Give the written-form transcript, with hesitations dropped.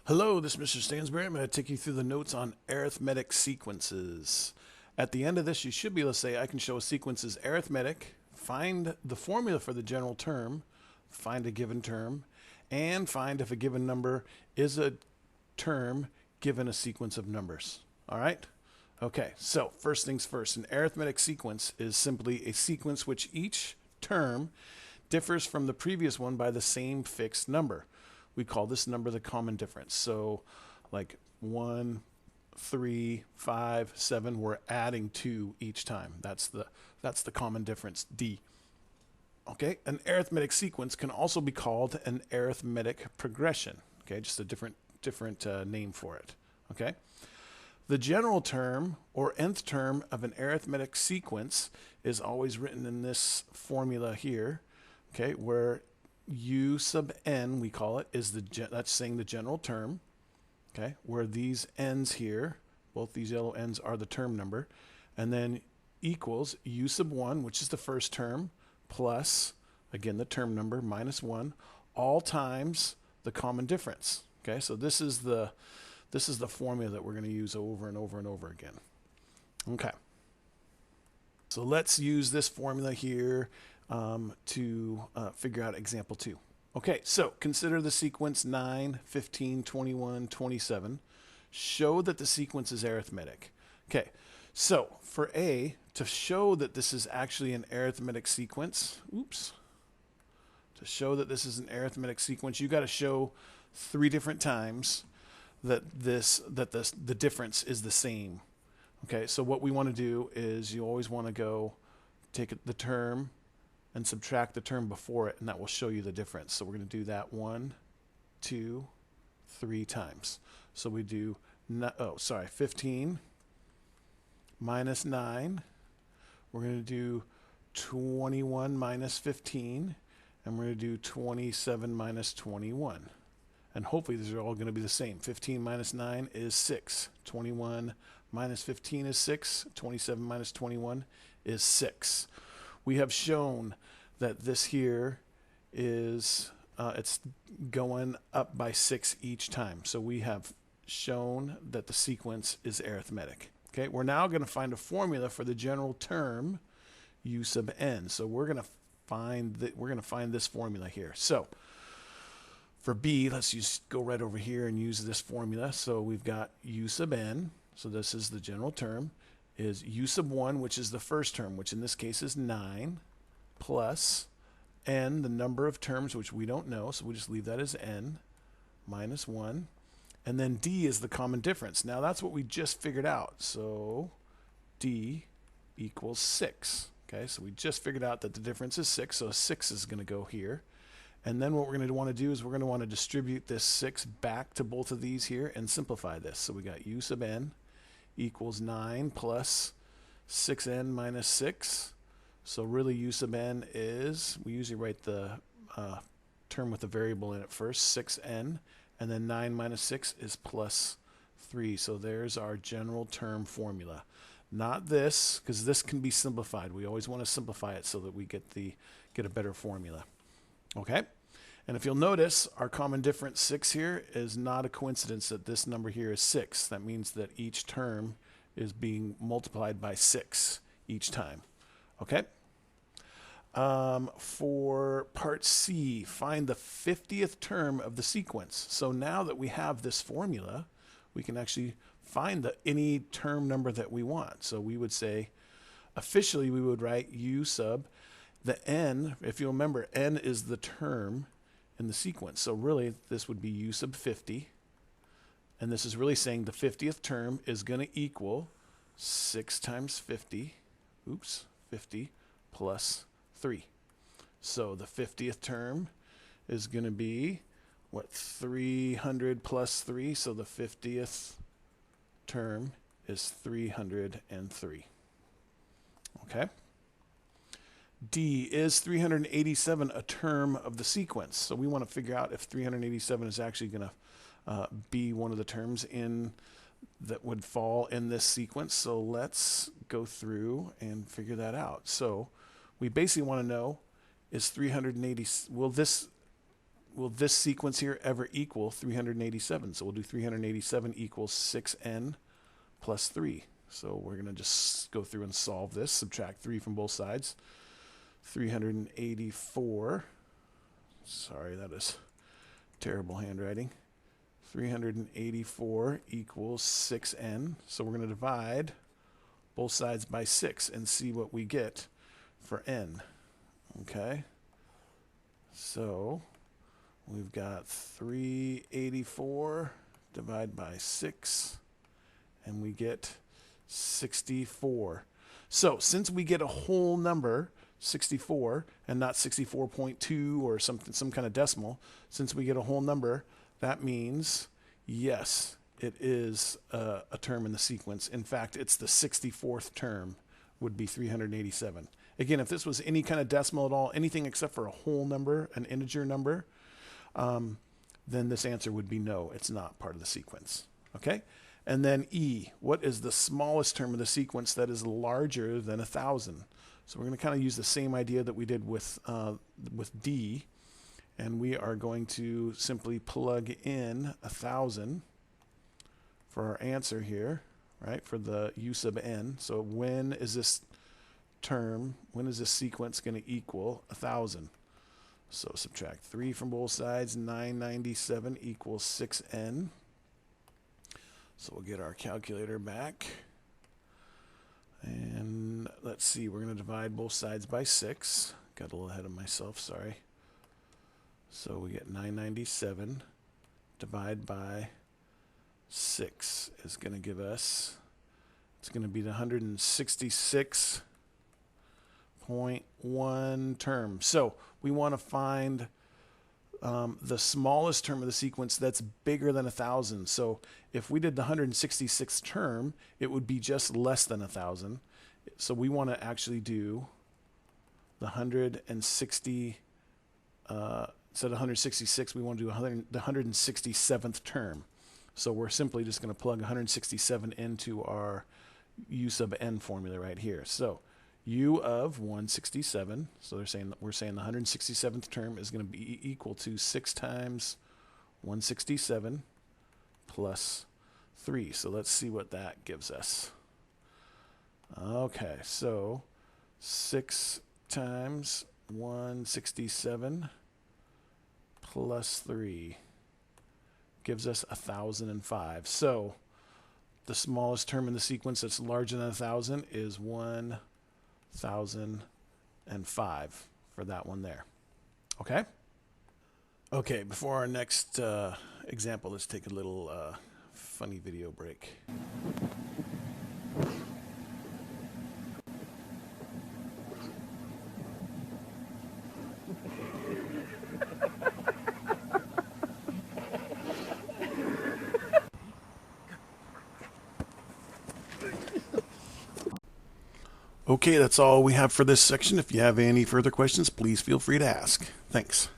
Hello, this is Mr. Stansbury. I'm going to take you through the notes on arithmetic sequences. At the end of this, you should be able to say, I can show a sequence is arithmetic, find the formula for the general term, find a given term, and find if a given number is a term given a sequence of numbers. All right? Okay, so first things first. An arithmetic sequence is simply a sequence which each term differs from the previous one by the same fixed number. We call this number the common difference. So like 1, 3, 5, 7, we're adding 2 each time. That's the common difference, D. Okay, an arithmetic sequence can also be called an arithmetic progression. Okay, just a different name for it. Okay, the general term or nth term of an arithmetic sequence is always written in this formula here. Okay, where U sub n, we call it, is that's saying the general term. Okay, where these n's here, both these yellow n's are the term number, and then equals U sub 1, which is the first term, plus, again, the term number, minus 1, all times the common difference. Okay, so this is the formula that we're going to use over and over and over again. Okay, so let's use this formula here to figure out example 2. Okay, so consider the sequence 9, 15, 21, 27. Show that the sequence is arithmetic. Okay, so for A, to show that this is actually an arithmetic sequence, to show that this is an arithmetic sequence, you got to show 3 different times that the difference is the same. Okay, so what we want to do is you always want to go take the term and subtract the term before it, and that will show you the difference. So we're going to do that 1, 2, 3 times. So we do 15 minus 9. We're going to do 21 minus 15, and we're going to do 27 minus 21. And hopefully these are all going to be the same. 15 minus 9 is 6. 21 minus 15 is 6. 27 minus 21 is 6. We have shown that this here is, it's going up by 6 each time. So we have shown that the sequence is arithmetic. Okay, we're now going to find a formula for the general term U sub n. So we're going to find this formula here. So for B, let's just go right over here and use this formula. So we've got U sub n. So this is the general term, is U sub 1, which is the first term, which in this case is 9, plus n, the number of terms, which we don't know, so we'll just leave that as n, minus 1. And then D is the common difference. Now that's what we just figured out. So D equals 6. Okay, so we just figured out that the difference is 6, so 6 is going to go here. And then what we're going to want to do is we're going to want to distribute this 6 back to both of these here and simplify this. So we got U sub n equals 9 plus 6n minus 6. So really U sub n is, we usually write the term with the variable in it first, 6n, and then 9 minus 6 is plus 3. So there's our general term formula. Not this, because this can be simplified. We always want to simplify it so that we get a better formula. Okay? And if you'll notice, our common difference 6 here is not a coincidence that this number here is 6. That means that each term is being multiplied by 6 each time. Okay? For part C, find the 50th term of the sequence. So now that we have this formula, we can actually find any term number that we want. So we would say, officially we would write U sub the n. If you remember, n is the term in the sequence. So really this would be U sub 50. And this is really saying the 50th term is going to equal 6 times 50, 50 plus 3. So the 50th term is going to be, 300 plus 3. So the 50th term is 303. Okay? D, is 387 a term of the sequence? So we want to figure out if 387 is actually going to be one of the terms that would fall in this sequence. So let's go through and figure that out. So we basically want to know, is 380, will this will this sequence here ever equal 387? So we'll do 387 equals 6n plus 3. So we're going to just go through and solve this. Subtract 3 from both sides. 384. Sorry, that is terrible handwriting. 384 equals 6n. So we're going to divide both sides by 6 and see what we get for n. Okay? So we've got 384 divided by 6, and we get 64. So since we get a whole number, 64, and not 64.2 or some kind of decimal, since we get a whole number, that means, yes, it is a term in the sequence. In fact, it's the 64th term would be 387. Again, if this was any kind of decimal at all, anything except for a whole number, an integer number, then this answer would be no, it's not part of the sequence. Okay? And then E, what is the smallest term of the sequence that is larger than 1,000? So we're going to kind of use the same idea that we did with D, and we are going to simply plug in 1,000 for our answer here, right, for the u sub n. So when is this sequence going to equal 1,000? So subtract 3 from both sides. 997 equals 6n. So we'll get our calculator back. And let's see, we're going to divide both sides by 6. Got a little ahead of myself, sorry. So we get 997 divided by 6 is going to give us, it's going to be the 166.1 term. So we want to find the smallest term of the sequence that's bigger than 1,000. So if we did the 166th term, it would be just less than 1,000. So we want to actually do the 160, instead of 166, we want to do the 167th term. So we're simply just going to plug 167 into our u sub n formula right here. So u of 167, so we're saying the 167th term is going to be equal to 6 times 167 plus 3. So let's see what that gives us. Okay, so 6 times 167 plus 3 gives us 1,005. So the smallest term in the sequence that's larger than 1,000 is 1,005 for that one there. Okay? Okay, before our next example, let's take a little funny video break. Okay, that's all we have for this section. If you have any further questions, please feel free to ask. Thanks.